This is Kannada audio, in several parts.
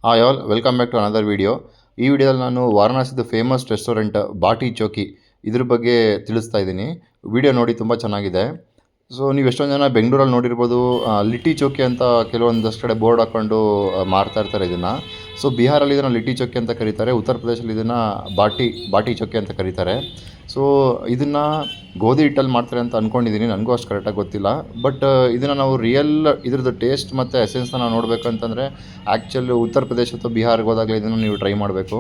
Hi all, welcome back to another video. ಈ ವಿಡಿಯೋದಲ್ಲಿ ನಾನು ವಾರಣಾಸಿದು ಫೇಮಸ್ ರೆಸ್ಟೋರೆಂಟ್ ಬಾಟಿ ಚೌಕಿ ಇದ್ರ ಬಗ್ಗೆ ತಿಳಿಸ್ತಾ ಇದ್ದೀನಿ. ವಿಡಿಯೋ ನೋಡಿ ತುಂಬ ಚೆನ್ನಾಗಿದೆ. ಸೊ ನೀವು ಎಷ್ಟೊಂದು ಜನ ಬೆಂಗಳೂರಲ್ಲಿ ನೋಡಿರ್ಬೋದು, ಲಿಟ್ಟಿ ಚೌಕಿ ಅಂತ ಕೆಲವೊಂದಷ್ಟು ಕಡೆ ಬೋರ್ಡ್ ಹಾಕ್ಕೊಂಡು ಮಾರ್ತಾ ಇರ್ತಾರೆ ಇದನ್ನು. ಸೊ ಬಿಹಾರಲ್ಲಿ ಇದನ್ನು ಲಿಟ್ಟಿ ಚೌಕಿ ಅಂತ ಕರೀತಾರೆ, ಉತ್ತರ ಪ್ರದೇಶದಲ್ಲಿ ಇದನ್ನು ಬಾಟಿ ಚೌಕಿ ಅಂತ ಕರೀತಾರೆ. ಸೊ ಇದನ್ನು ಗೋಧಿ ಹಿಟ್ಟಲ್ಲಿ ಮಾಡ್ತಾರೆ ಅಂತ ಅಂದ್ಕೊಂಡಿದ್ದೀನಿ, ನನಗೂ ಅಷ್ಟು ಕರೆಕ್ಟಾಗಿ ಗೊತ್ತಿಲ್ಲ. ಬಟ್ ಇದನ್ನು ನಾವು ಇದ್ರದ್ದು ಟೇಸ್ಟ್ ಮತ್ತು ಎಸೆನ್ಸ್ನ ನಾವು ನೋಡಬೇಕಂತಂದರೆ ಆ್ಯಕ್ಚುಲಿ ಉತ್ತರ ಪ್ರದೇಶ ಅಥವಾ ಬಿಹಾರ್ಗೆ ಹೋದಾಗಲೇ ಇದನ್ನು ನೀವು ಟ್ರೈ ಮಾಡಬೇಕು.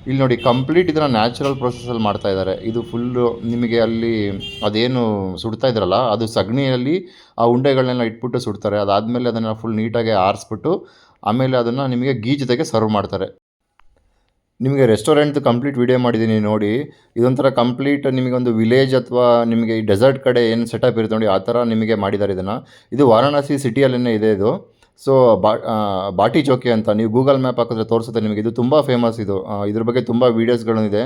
ಇಲ್ಲಿ ನೋಡಿ, ಕಂಪ್ಲೀಟ್ ಇದನ್ನು ನ್ಯಾಚುರಲ್ ಪ್ರೊಸೆಸಲ್ಲಿ ಮಾಡ್ತಾ ಇದ್ದಾರೆ. ಇದು ಫುಲ್ಲು ನಿಮಗೆ ಅಲ್ಲಿ ಅದೇನು ಸುಡ್ತಾ ಇದ್ರಲ್ಲ, ಅದು ಸಗಣಿಯಲ್ಲಿ ಆ ಉಂಡೆಗಳನ್ನೆಲ್ಲ ಇಟ್ಬಿಟ್ಟು ಸುಡ್ತಾರೆ. ಅದಾದಮೇಲೆ ಅದನ್ನು ಫುಲ್ ನೀಟಾಗಿ ಆರಿಸ್ಬಿಟ್ಟು ಆಮೇಲೆ ಅದನ್ನು ನಿಮಗೆ ಗೀ ಜೊತೆಗೆ ಸರ್ವ್ ಮಾಡ್ತಾರೆ. ನಿಮಗೆ ರೆಸ್ಟೋರೆಂಟ್ದು ಕಂಪ್ಲೀಟ್ ವಿಡಿಯೋ ಮಾಡಿದ್ದೀನಿ ನೋಡಿ. ಇದೊಂಥರ ಕಂಪ್ಲೀಟ್ ನಿಮಗೊಂದು ವಿಲೇಜ್ ಅಥವಾ ನಿಮಗೆ ಈ ಡೆಸರ್ಟ್ ಕಡೆ ಏನು ಸೆಟಪ್ ಇರುತ್ತೆ ನೋಡಿ, ಆ ಥರ ನಿಮಗೆ ಮಾಡಿದ್ದಾರೆ ಇದನ್ನು. ಇದು ವಾರಣಾಸಿ ಸಿಟಿಯಲ್ಲೇ ಇದೆ ಇದು. ಸೊ ಬಾಟಿ ಚೌಕಿ ಅಂತ ನೀವು ಗೂಗಲ್ ಮ್ಯಾಪ್ ಹಾಕಿದ್ರೆ ತೋರಿಸುತ್ತೆ ನಿಮಗೆ. ಇದು ತುಂಬ ಫೇಮಸ್. ಇದ್ರ ಬಗ್ಗೆ ತುಂಬ ವೀಡಿಯೋಸ್ಗಳಿದೆ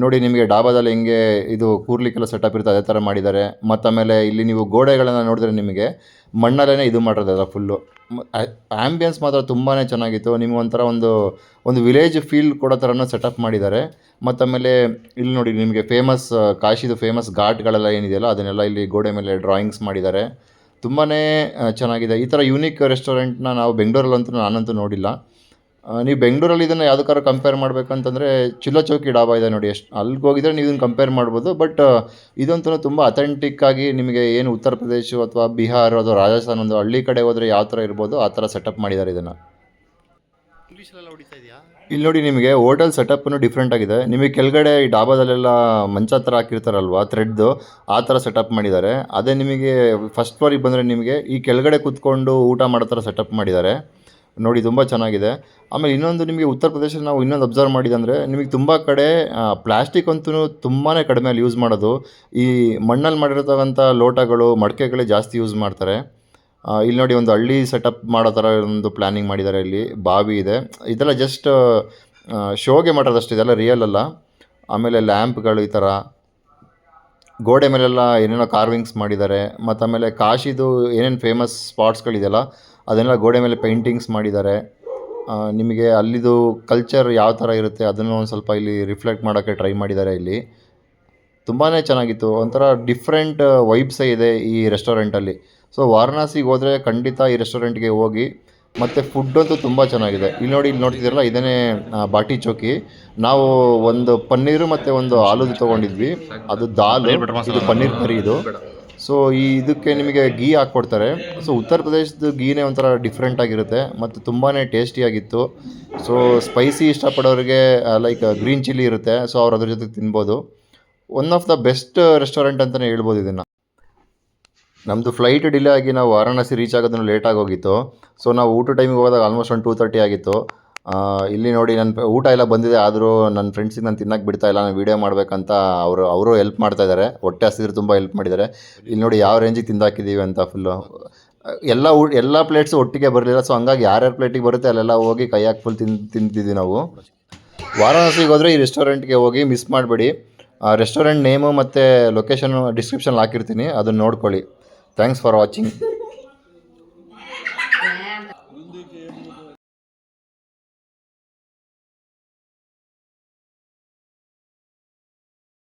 ನೋಡಿ. ನಿಮಗೆ ಡಾಬಾದಲ್ಲಿ ಹೆಂಗೆ ಇದು ಕೂರ್ಲಿಕ್ಕೆಲ್ಲ ಸೆಟಪ್ ಇರುತ್ತೆ ಅದೇ ಥರ ಮಾಡಿದ್ದಾರೆ. ಮತ್ತು ಆಮೇಲೆ ಇಲ್ಲಿ ನೀವು ಗೋಡೆಗಳನ್ನು ನೋಡಿದ್ರೆ ನಿಮಗೆ ಮಣ್ಣಲ್ಲೇ ಇದು ಮಾಡಿರೋದಲ್ಲ ಫುಲ್ಲು. ಆ್ಯಂಬಿಯನ್ಸ್ ಮಾತ್ರ ತುಂಬಾ ಚೆನ್ನಾಗಿತ್ತು. ನಿಮ್ಗೆ ಒಂಥರ ಒಂದು ವಿಲೇಜ್ ಫೀಲ್ ಕೊಡೋ ಥರನೂ ಸೆಟಪ್ ಮಾಡಿದ್ದಾರೆ. ಮತ್ತು ಆಮೇಲೆ ಇಲ್ಲಿ ನೋಡಿ, ನಿಮಗೆ ಕಾಶಿದು ಫೇಮಸ್ ಘಾಟ್ಗಳೆಲ್ಲ ಏನಿದೆಯಲ್ಲ ಅದನ್ನೆಲ್ಲ ಇಲ್ಲಿ ಗೋಡೆ ಮೇಲೆ ಡ್ರಾಯಿಂಗ್ಸ್ ಮಾಡಿದ್ದಾರೆ. ತುಂಬಾ ಚೆನ್ನಾಗಿದೆ. ಈ ಥರ ಯೂನಿಕ್ ರೆಸ್ಟೋರೆಂಟ್ನ ನಾವು ಬೆಂಗಳೂರಲ್ಲಂತೂ ನಾನಂತೂ ನೋಡಿಲ್ಲ. ನೀವು ಬೆಂಗಳೂರಲ್ಲಿ ಇದನ್ನು ಯಾವುದಕ್ಕಾದ್ರೂ ಕಂಪೇರ್ ಮಾಡಬೇಕಂತಂದರೆ ಚಿಲ್ಲೋ ಚೌಕಿ ಡಾಬಾ ಇದೆ ನೋಡಿ, ಅಲ್ಲಿಗೆ ಹೋಗಿದ್ರೆ ನೀವು ಇದನ್ನು ಕಂಪೇರ್ ಮಾಡ್ಬೋದು. ಬಟ್ ಇದಂತೂ ತುಂಬ ಅಥೆಂಟಿಕ್ಕಾಗಿ ನಿಮಗೆ ಏನು ಉತ್ತರ ಪ್ರದೇಶ ಅಥವಾ ಬಿಹಾರ ಅಥವಾ ರಾಜಸ್ಥಾನ ಒಂದು ಹಳ್ಳಿ ಕಡೆ ಹೋದರೆ ಯಾವ ಥರ ಇರ್ಬೋದು ಆ ಥರ ಸೆಟಪ್ ಮಾಡಿದ್ದಾರೆ ಇದನ್ನು. ಇಲ್ಲಿ ನೋಡಿ, ನಿಮಗೆ ಹೋಟೆಲ್ ಸೆಟಪ್ಪನ್ನು ಡಿಫ್ರೆಂಟ್ ಆಗಿದೆ. ನಿಮಗೆ ಕೆಳಗಡೆ ಈ ಡಾಬಾದಲ್ಲೆಲ್ಲ ಮಂಚ ಥರ ಹಾಕಿರ್ತಾರಲ್ವ ಥ್ರೆಡ್ದು, ಆ ಥರ ಸೆಟಪ್ ಮಾಡಿದ್ದಾರೆ. ಅದೇ ನಿಮಗೆ ಫಸ್ಟ್ ಫ್ಲೋರಿಗೆ ಬಂದರೆ ನಿಮಗೆ ಈ ಕೆಳಗಡೆ ಕೂತ್ಕೊಂಡು ಊಟ ಮಾಡೋ ಥರ ಸೆಟಪ್ ಮಾಡಿದ್ದಾರೆ ನೋಡಿ. ತುಂಬ ಚೆನ್ನಾಗಿದೆ. ಆಮೇಲೆ ಇನ್ನೊಂದು ನಿಮಗೆ ಉತ್ತರ ಪ್ರದೇಶದಲ್ಲಿ ನಾವು ಇನ್ನೊಂದು ಅಬ್ಸರ್ವ್ ಮಾಡಿದಂದರೆ, ನಿಮಗೆ ತುಂಬ ಕಡೆ ಪ್ಲಾಸ್ಟಿಕ್ ಅಂತೂ ತುಂಬಾ ಕಡಿಮೆ ಅಲ್ಲಿ ಯೂಸ್ ಮಾಡೋದು. ಈ ಮಣ್ಣಲ್ಲಿ ಮಾಡಿರ್ತಕ್ಕಂಥ ಲೋಟಗಳು, ಮಡಕೆಗಳೇ ಜಾಸ್ತಿ ಯೂಸ್ ಮಾಡ್ತಾರೆ. ಇಲ್ಲಿ ನೋಡಿ, ಒಂದು ಹಳ್ಳಿ ಸೆಟಪ್ ಮಾಡೋ ಥರ ಒಂದು ಪ್ಲ್ಯಾನಿಂಗ್ ಮಾಡಿದ್ದಾರೆ. ಇಲ್ಲಿ ಬಾವಿ ಇದೆ. ಇದೆಲ್ಲ ಜಸ್ಟ್ ಶೋಗೆ ಮಾಡೋದಷ್ಟು, ಇದೆಲ್ಲ ರಿಯಲ್ ಅಲ್ಲ. ಆಮೇಲೆ ಲ್ಯಾಂಪ್ಗಳು ಈ ಥರ ಗೋಡೆ ಮೇಲೆಲ್ಲ ಏನೇನೋ ಕಾರ್ವಿಂಗ್ಸ್ ಮಾಡಿದ್ದಾರೆ. ಮತ್ತು ಆಮೇಲೆ ಕಾಶಿದು ಏನೇನು ಫೇಮಸ್ ಸ್ಪಾಟ್ಸ್ಗಳಿದೆಯಲ್ಲ ಅದನ್ನೆಲ್ಲ ಗೋಡೆ ಮೇಲೆ ಪೇಂಟಿಂಗ್ಸ್ ಮಾಡಿದ್ದಾರೆ. ನಿಮಗೆ ಅಲ್ಲಿದು ಕಲ್ಚರ್ ಯಾವ ಥರ ಇರುತ್ತೆ ಅದನ್ನು ಒಂದು ಸ್ವಲ್ಪ ಇಲ್ಲಿ ರಿಫ್ಲೆಕ್ಟ್ ಮಾಡೋಕ್ಕೆ ಟ್ರೈ ಮಾಡಿದ್ದಾರೆ. ಇಲ್ಲಿ ತುಂಬಾ ಚೆನ್ನಾಗಿತ್ತು. ಒಂಥರ ಡಿಫ್ರೆಂಟ್ ವೈಬ್ಸೇ ಇದೆ ಈ ರೆಸ್ಟೋರೆಂಟಲ್ಲಿ. ಸೊ ವಾರಣಾಸಿಗೆ ಹೋದರೆ ಖಂಡಿತ ಈ ರೆಸ್ಟೋರೆಂಟ್ಗೆ ಹೋಗಿ. ಮತ್ತು ಫುಡ್ಡಂತೂ ತುಂಬ ಚೆನ್ನಾಗಿದೆ. ಇಲ್ಲಿ ನೋಡ್ತಿದ್ದೀರಲ್ಲ, ಇದೇ ಬಾಟಿ ಚೌಕಿ. ನಾವು ಒಂದು ಪನ್ನೀರು ಮತ್ತು ಒಂದು ಆಲೂದು ತೊಗೊಂಡಿದ್ವಿ. ಅದು ದಾಲ್, ಇದು ಪನ್ನೀರ್ ಕರಿ ಇದು. ಸೊ ಇದಕ್ಕೆ ನಿಮಗೆ ಗೀ ಹಾಕ್ಕೊಡ್ತಾರೆ. ಸೊ ಉತ್ತರ ಪ್ರದೇಶದ ಗೀನೇ ಒಂಥರ ಡಿಫ್ರೆಂಟ್ ಆಗಿರುತ್ತೆ ಮತ್ತು ತುಂಬಾ ಟೇಸ್ಟಿಯಾಗಿತ್ತು. ಸೊ ಸ್ಪೈಸಿ ಇಷ್ಟಪಡೋರಿಗೆ ಲೈಕ್ ಗ್ರೀನ್ ಚಿಲ್ಲಿ ಇರುತ್ತೆ, ಸೊ ಅವ್ರು ಅದ್ರ ಜೊತೆ ತಿನ್ಬೋದು. One of the best restaurant ಅಂತಲೇ ಹೇಳ್ಬೋದು ಇದನ್ನು. ನಮ್ಮದು ಫ್ಲೈಟ್ ಡಿಲೇ ಆಗಿ ನಾವು ವಾರಣಾಸಿ ರೀಚ್ ಆಗೋದನ್ನು ಲೇಟಾಗಿ ಹೋಗಿತ್ತು. ಸೊ ನಾವು ಊಟ ಟೈಮಿಗೆ ಹೋದಾಗ ಆಲ್ಮೋಸ್ಟ್ ಒಂದು 2:30 ಆಗಿತ್ತು. ಇಲ್ಲಿ ನೋಡಿ, ನನ್ನ ಊಟ ಎಲ್ಲ ಬಂದಿದೆ, ಆದರೂ ನನ್ನ ಫ್ರೆಂಡ್ಸಿಗೆ ನಾನು ತಿನ್ನಕ್ಕೆ ಬಿಡ್ತಾಯಿಲ್ಲ. ನಾನು ವೀಡಿಯೋ ಮಾಡಬೇಕಂತ ಅವರು ಹೆಲ್ಪ್ ಮಾಡ್ತಾಯಿದ್ದಾರೆ. ಹೊಟ್ಟೆ ಹಸಿದ್ರೆ ತುಂಬ ಹೆಲ್ಪ್ ಮಾಡಿದ್ದಾರೆ. ಇಲ್ಲಿ ನೋಡಿ ಯಾವ ರೇಂಜಿಗೆ ತಿಂದಾಕಿದ್ದೀವಿ ಅಂತ. ಫುಲ್ಲು ಎಲ್ಲ ಪ್ಲೇಟ್ಸು ಒಟ್ಟಿಗೆ ಬರಲಿಲ್ಲ. ಸೊ ಹಂಗಾಗಿ ಯಾರ್ಯಾರ ಪ್ಲೇಟಿಗೆ ಬರುತ್ತೆ ಅಲ್ಲೆಲ್ಲ ಹೋಗಿ ಕೈ ಹಾಕಿ ಫುಲ್ ತಿಂತಿದ್ವಿ ನಾವು. ವಾರಣಾಸಿಗೆ ಹೋದರೆ ಈ ರೆಸ್ಟೋರೆಂಟ್ಗೆ ಹೋಗಿ ಮಿಸ್ ಮಾಡಬೇಡಿ. ರೆಸ್ಟೋರೆಂಟ್ ನೇಮು ಮತ್ತು ಲೊಕೇಶನ್ ಡಿಸ್ಕ್ರಿಪ್ಷನಲ್ಲಿ ಹಾಕಿರ್ತೀನಿ, ಅದನ್ನು ನೋಡ್ಕೊಳ್ಳಿ. Thanks for watching.